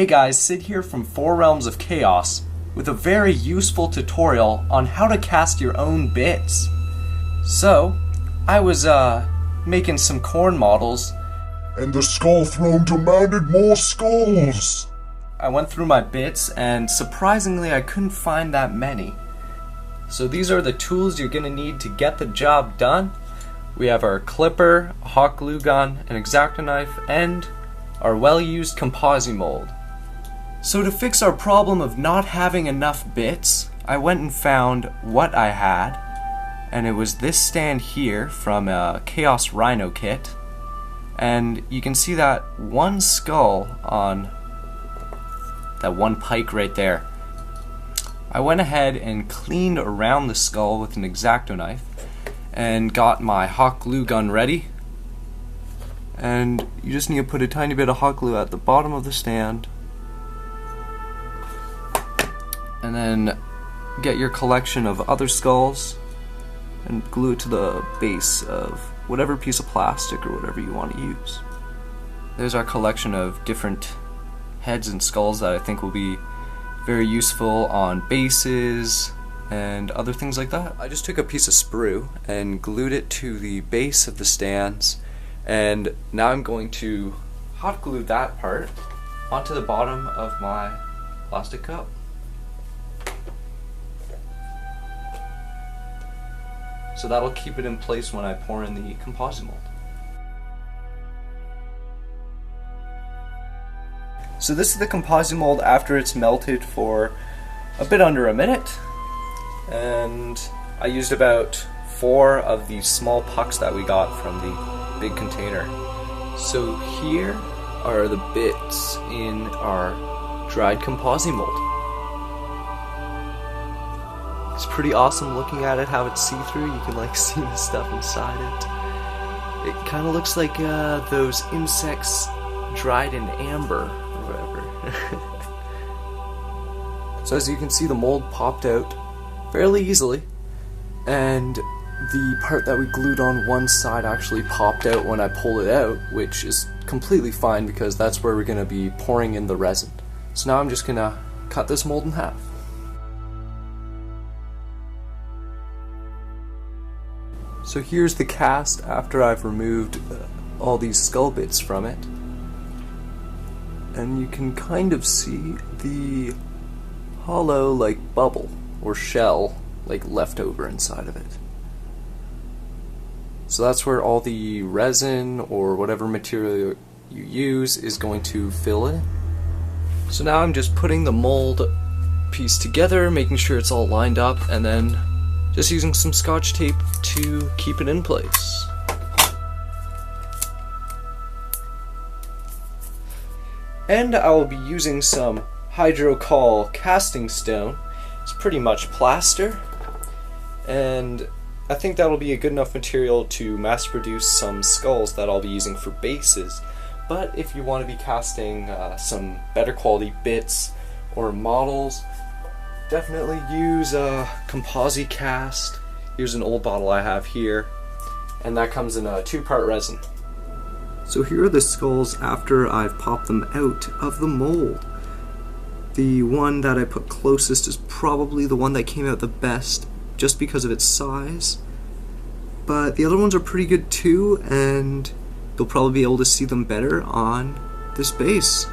Hey guys, Sid here from Four Realms of Chaos with a very useful tutorial on how to cast your own bits. So, I was making some corn models. And the skull throne demanded more skulls! I went through my bits and surprisingly I couldn't find that many. So these are the tools you're gonna need to get the job done. We have our clipper, a hot glue gun, an X-Acto knife, and our well-used Composimold. So to fix our problem of not having enough bits, I went and found what I had, and it was this stand here from a Chaos Rhino kit, and you can see that one skull on that one pike right there. I went ahead and cleaned around the skull with an X-Acto knife and got my hot glue gun ready. And you just need to put a tiny bit of hot glue at the bottom of the stand, and then get your collection of other skulls and glue it to the base of whatever piece of plastic or whatever you want to use. There's our collection of different heads and skulls that I think will be very useful on bases and other things like that. I just took a piece of sprue and glued it to the base of the stands, and now I'm going to hot glue that part onto the bottom of my plastic cup. So that'll keep it in place when I pour in the Composimold. So this is the Composimold after it's melted for a bit under a minute, and I used about 4 of these small pucks that we got from the big container. So here are the bits in our dried Composimold. It's pretty awesome looking at it, how it's see-through. You can see the stuff inside it. It kind of looks like those insects dried in amber or whatever. So as you can see, the mold popped out fairly easily, and the part that we glued on one side actually popped out when I pulled it out, which is completely fine because that's where we're going to be pouring in the resin. So now I'm just going to cut this mold in half. So here's the cast after I've removed all these skull bits from it, and you can kind of see the hollow bubble or shell left over inside of it. So that's where all the resin or whatever material you use is going to fill in. So now I'm just putting the mold piece together, making sure it's all lined up, and then just using some Scotch tape to keep it in place. And I will be using some Hydrocoll casting stone. It's pretty much plaster, and I think that'll be a good enough material to mass produce some skulls that I'll be using for bases. But if you want to be casting some better quality bits or models, definitely use a Composicast. Here's an old bottle I have here, and that comes in a 2-part resin. So here are the skulls after I've popped them out of the mold. The one that I put closest is probably the one that came out the best just because of its size, but the other ones are pretty good too, and you'll probably be able to see them better on this base.